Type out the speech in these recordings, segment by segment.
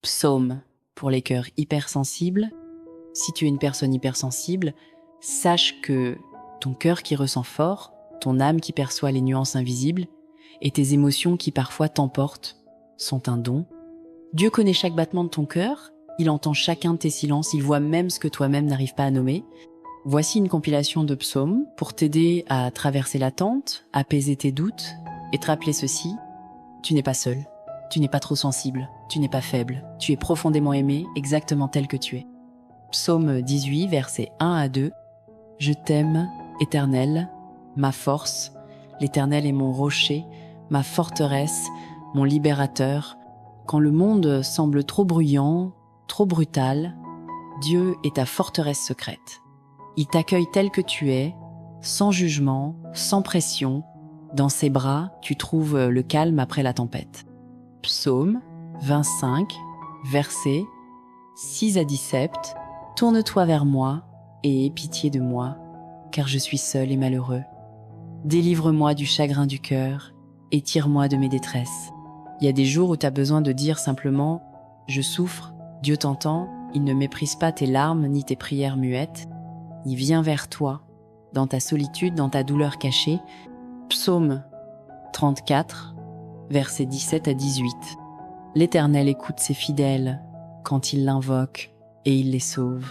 Psaume pour les cœurs hypersensibles. Si tu es une personne hypersensible, sache que ton cœur qui ressent fort, ton âme qui perçoit les nuances invisibles et tes émotions qui parfois t'emportent sont un don. Dieu connaît chaque battement de ton cœur, il entend chacun de tes silences, il voit même ce que toi-même n'arrives pas à nommer. Voici une compilation de psaumes pour t'aider à traverser l'attente, apaiser tes doutes et te rappeler ceci: tu n'es pas seul, tu n'es pas trop sensible, tu n'es pas faible, tu es profondément aimé exactement tel que tu es. Psaume 18, versets 1 à 2. Je t'aime, Éternel, ma force. L'Éternel est mon rocher, ma forteresse, mon libérateur. Quand le monde semble trop bruyant, trop brutal, Dieu est ta forteresse secrète. Il t'accueille tel que tu es, sans jugement, sans pression. Dans ses bras, tu trouves le calme après la tempête. Psaume 25, versets 6 à 17. Tourne-toi vers moi et aie pitié de moi, car je suis seul et malheureux. Délivre-moi du chagrin du cœur et tire-moi de mes détresses. Il y a des jours où tu as besoin de dire simplement « Je souffre, Dieu t'entend, il ne méprise pas tes larmes ni tes prières muettes. Il vient vers toi, dans ta solitude, dans ta douleur cachée. » Psaume 34, versets 17 à 18. L'Éternel écoute ses fidèles quand ils l'invoquent et il les sauve.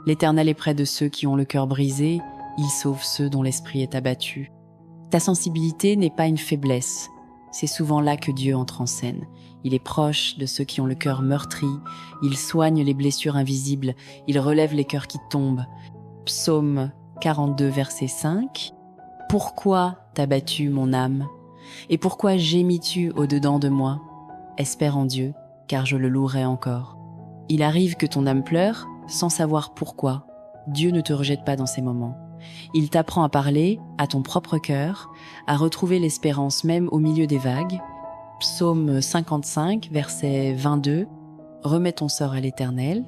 L'Éternel est près de ceux qui ont le cœur brisé, il sauve ceux dont l'esprit est abattu. Ta sensibilité n'est pas une faiblesse, c'est souvent là que Dieu entre en scène. Il est proche de ceux qui ont le cœur meurtri, il soigne les blessures invisibles, il relève les cœurs qui tombent. Psaume 42, verset 5. Pourquoi t'as battu mon âme? Et pourquoi gémis-tu au-dedans de moi? Espère en Dieu, car je le louerai encore. Il arrive que ton âme pleure, sans savoir pourquoi. Dieu ne te rejette pas dans ces moments. Il t'apprend à parler à ton propre cœur, à retrouver l'espérance même au milieu des vagues. Psaume 55, verset 22. Remets ton sort à l'Éternel,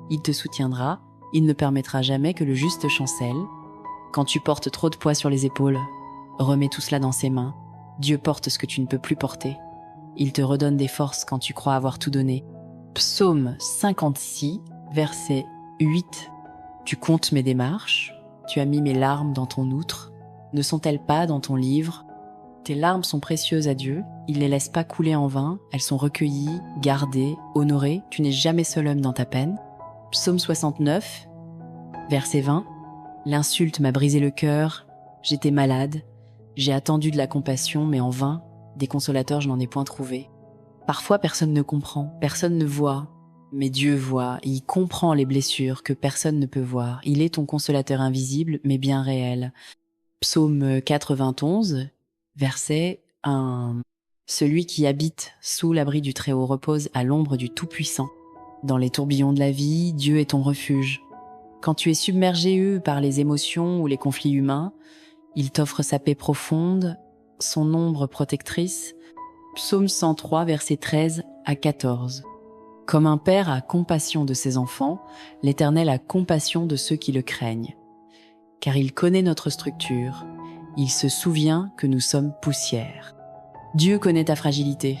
il te soutiendra, il ne permettra jamais que le juste chancelle. Quand tu portes trop de poids sur les épaules, remets tout cela dans ses mains. Dieu porte ce que tu ne peux plus porter. Il te redonne des forces quand tu crois avoir tout donné. Psaume 56, verset 8. Tu comptes mes démarches, tu as mis mes larmes dans ton outre. Ne sont-elles pas dans ton livre? Tes larmes sont précieuses à Dieu, il ne les laisse pas couler en vain, elles sont recueillies, gardées, honorées, tu n'es jamais seul homme dans ta peine. Psaume 69, verset 20. L'insulte m'a brisé le cœur, j'étais malade, j'ai attendu de la compassion, mais en vain, des consolateurs je n'en ai point trouvé. Parfois personne ne comprend, personne ne voit, mais Dieu voit, il comprend les blessures que personne ne peut voir. Il est ton consolateur invisible, mais bien réel. Psaume 91, verset 1. Celui qui habite sous l'abri du Très-Haut repose à l'ombre du Tout-Puissant. Dans les tourbillons de la vie, Dieu est ton refuge. Quand tu es submergé par les émotions ou les conflits humains, il t'offre sa paix profonde, son ombre protectrice. Psaume 103, versets 13 à 14. Comme un père a compassion de ses enfants, l'Éternel a compassion de ceux qui le craignent. Car il connaît notre structure, il se souvient que nous sommes poussière. Dieu connaît ta fragilité.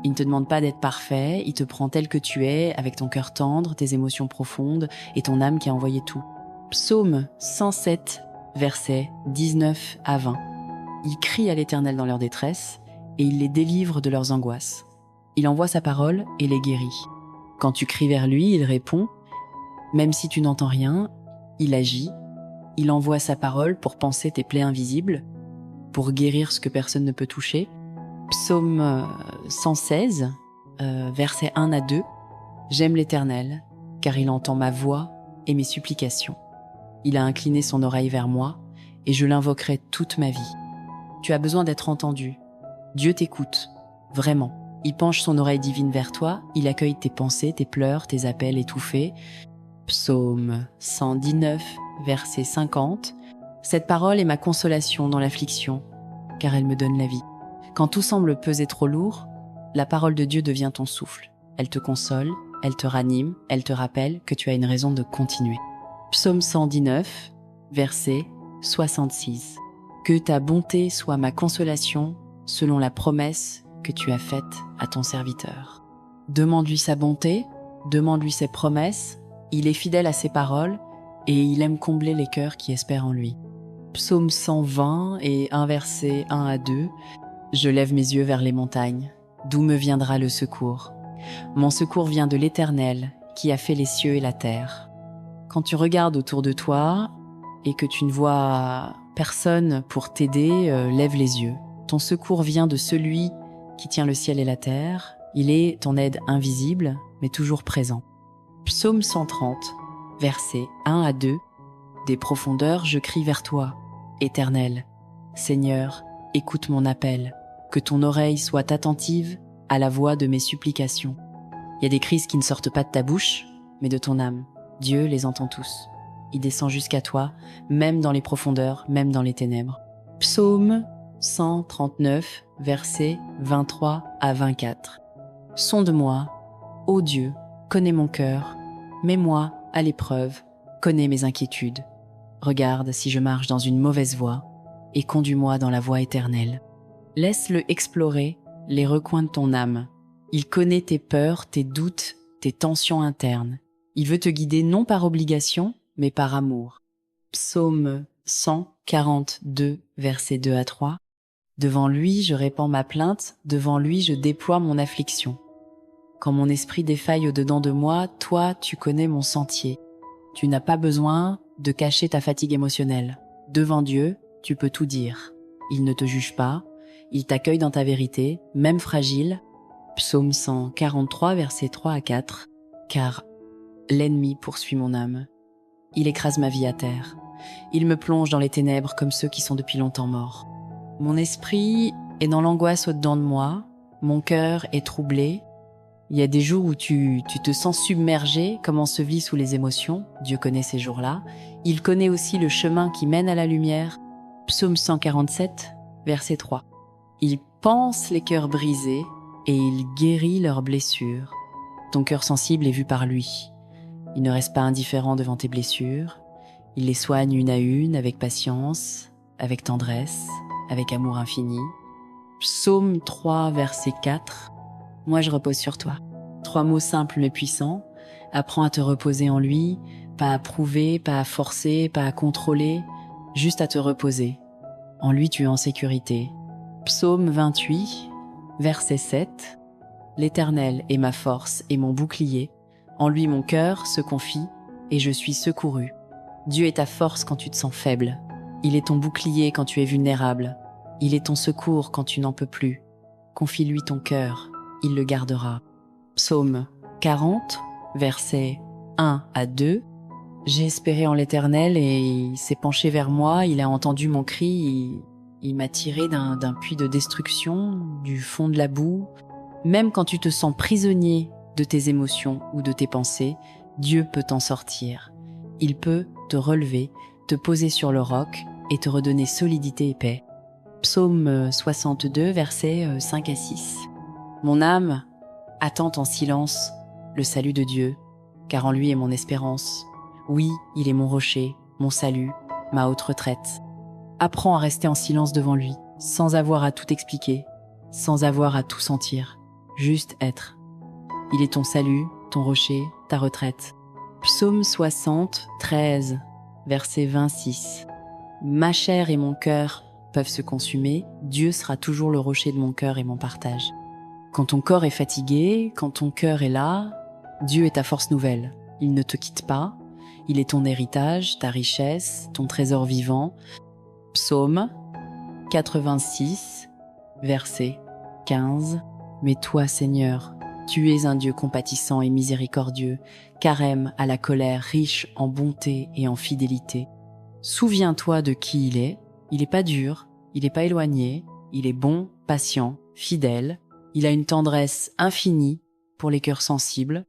Il ne te demande pas d'être parfait, il te prend tel que tu es, avec ton cœur tendre, tes émotions profondes et ton âme qui a envoyé tout. Psaume 107, versets 19 à 20. Ils crient à l'Éternel dans leur détresse et il les délivre de leurs angoisses. Il envoie sa parole et les guérit. Quand tu cries vers lui, il répond. Même si tu n'entends rien, il agit. Il envoie sa parole pour panser tes plaies invisibles, pour guérir ce que personne ne peut toucher. Psaume 116, versets 1 à 2. J'aime l'Éternel, car il entend ma voix et mes supplications. Il a incliné son oreille vers moi, et je l'invoquerai toute ma vie. Tu as besoin d'être entendu. Dieu t'écoute, vraiment. Il penche son oreille divine vers toi, il accueille tes pensées, tes pleurs, tes appels étouffés. Psaume 119, verset 50. Cette parole est ma consolation dans l'affliction, car elle me donne la vie. Quand tout semble peser trop lourd, la parole de Dieu devient ton souffle. Elle te console, elle te ranime, elle te rappelle que tu as une raison de continuer. Psaume 119, verset 66. Que ta bonté soit ma consolation selon la promesse que tu as faite à ton serviteur. Demande-lui sa bonté, demande-lui ses promesses, il est fidèle à ses paroles et il aime combler les cœurs qui espèrent en lui. Psaume 120 et un verset 1 à 2. Je lève mes yeux vers les montagnes. D'où me viendra le secours? Mon secours vient de l'Éternel, qui a fait les cieux et la terre. Quand tu regardes autour de toi et que tu ne vois personne pour t'aider, lève les yeux. Ton secours vient de celui qui tient le ciel et la terre. Il est ton aide invisible, mais toujours présent. Psaume 130, versets 1 à 2. Des profondeurs, je crie vers toi, Éternel. Seigneur, écoute mon appel. Que ton oreille soit attentive à la voix de mes supplications. Il y a des cris qui ne sortent pas de ta bouche, mais de ton âme. Dieu les entend tous. Il descend jusqu'à toi, même dans les profondeurs, même dans les ténèbres. Psaume 139, versets 23 à 24. Sonde-moi, ô Dieu, connais mon cœur, mets-moi à l'épreuve, connais mes inquiétudes. Regarde si je marche dans une mauvaise voie et conduis-moi dans la voie éternelle. Laisse-le explorer les recoins de ton âme. Il connaît tes peurs, tes doutes, tes tensions internes. Il veut te guider non par obligation, mais par amour. Psaume 142, versets 2 à 3. Devant lui, je répands ma plainte, devant lui, je déploie mon affliction. Quand mon esprit défaille au-dedans de moi, toi, tu connais mon sentier. Tu n'as pas besoin de cacher ta fatigue émotionnelle. Devant Dieu, tu peux tout dire. Il ne te juge pas, il t'accueille dans ta vérité, même fragile. Psaume 143, versets 3 à 4. Car l'ennemi poursuit mon âme. Il écrase ma vie à terre. Il me plonge dans les ténèbres comme ceux qui sont depuis longtemps morts. Mon esprit est dans l'angoisse au-dedans de moi. Mon cœur est troublé. Il y a des jours où tu te sens submergé, comme enseveli sous les émotions. Dieu connaît ces jours-là. Il connaît aussi le chemin qui mène à la lumière. Psaume 147, verset 3. Il panse les cœurs brisés et il guérit leurs blessures. Ton cœur sensible est vu par lui. Il ne reste pas indifférent devant tes blessures. Il les soigne une à une avec patience, avec tendresse, avec amour infini. Psaume 3, verset 4. Moi, je repose sur toi. 3 mots simples mais puissants. Apprends à te reposer en lui, pas à prouver, pas à forcer, pas à contrôler, juste à te reposer. En lui, tu es en sécurité. Psaume 28, verset 7. L'Éternel est ma force et mon bouclier. En lui, mon cœur se confie et je suis secouru. Dieu est ta force quand tu te sens faible. Il est ton bouclier quand tu es vulnérable. Il est ton secours quand tu n'en peux plus. Confie-lui ton cœur, il le gardera. Psaume 40, versets 1 à 2. J'ai espéré en l'Éternel et il s'est penché vers moi, il a entendu mon cri, il m'a tiré d'un puits de destruction, du fond de la boue. Même quand tu te sens prisonnier de tes émotions ou de tes pensées, Dieu peut t'en sortir. Il peut te relever, te poser sur le roc et te redonner solidité et paix. Psaume 62, versets 5 à 6. Mon âme attend en silence le salut de Dieu, car en lui est mon espérance. Oui, il est mon rocher, mon salut, ma haute retraite. Apprends à rester en silence devant lui, sans avoir à tout expliquer, sans avoir à tout sentir, juste être. Il est ton salut, ton rocher, ta retraite. Psaume 60, 13, verset 26. Ma chair et mon cœur peuvent se consumer, Dieu sera toujours le rocher de mon cœur et mon partage. Quand ton corps est fatigué, quand ton cœur est là, Dieu est ta force nouvelle. Il ne te quitte pas, il est ton héritage, ta richesse, ton trésor vivant. Psaume 86, verset 15. Mais toi, Seigneur, tu es un Dieu compatissant et miséricordieux, carême à la colère, riche en bonté et en fidélité. Souviens-toi de qui il est pas dur, il est pas éloigné, il est bon, patient, fidèle, il a une tendresse infinie pour les cœurs sensibles.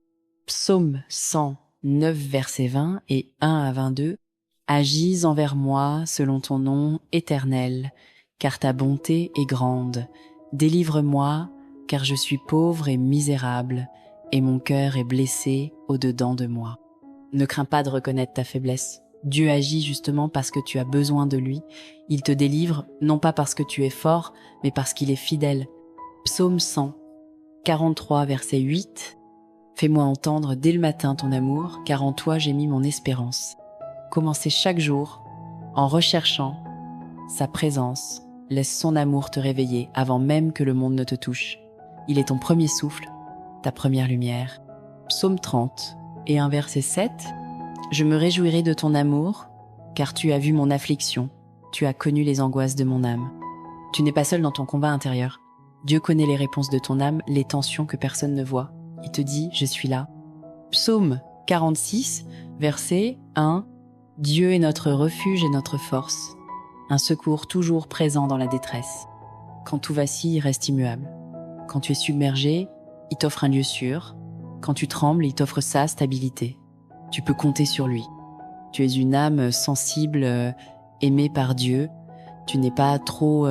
Psaume 109, verset 20 et 1 à 22. Agis envers moi selon ton nom éternel, car ta bonté est grande. Délivre-moi, car je suis pauvre et misérable, et mon cœur est blessé au-dedans de moi. Ne crains pas de reconnaître ta faiblesse. Dieu agit justement parce que tu as besoin de lui. Il te délivre, non pas parce que tu es fort, mais parce qu'il est fidèle. Psaume 100. 43, verset 8. Fais-moi entendre dès le matin ton amour, car en toi j'ai mis mon espérance. Commencez chaque jour en recherchant sa présence. Laisse son amour te réveiller avant même que le monde ne te touche. Il est ton premier souffle, ta première lumière. Psaume 30 et un verset 7. Je me réjouirai de ton amour, car tu as vu mon affliction, tu as connu les angoisses de mon âme. Tu n'es pas seul dans ton combat intérieur. Dieu connaît les réponses de ton âme, les tensions que personne ne voit. Il te dit, je suis là. Psaume 46, verset 1. Dieu est notre refuge et notre force, un secours toujours présent dans la détresse. Quand tout vacille, il reste immuable. Quand tu es submergé, il t'offre un lieu sûr. Quand tu trembles, il t'offre sa stabilité. Tu peux compter sur lui. Tu es une âme sensible, aimée par Dieu. Tu n'es pas trop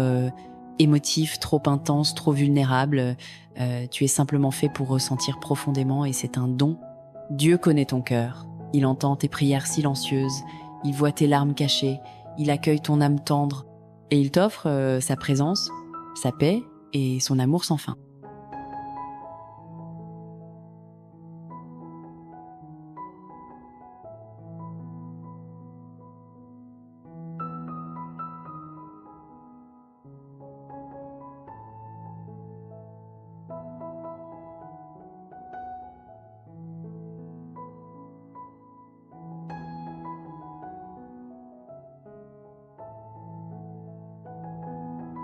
émotif, trop intense, trop vulnérable. Tu es simplement fait pour ressentir profondément et c'est un don. Dieu connaît ton cœur. Il entend tes prières silencieuses. Il voit tes larmes cachées. Il accueille ton âme tendre. Et il t'offre sa présence, sa paix et son amour sans fin.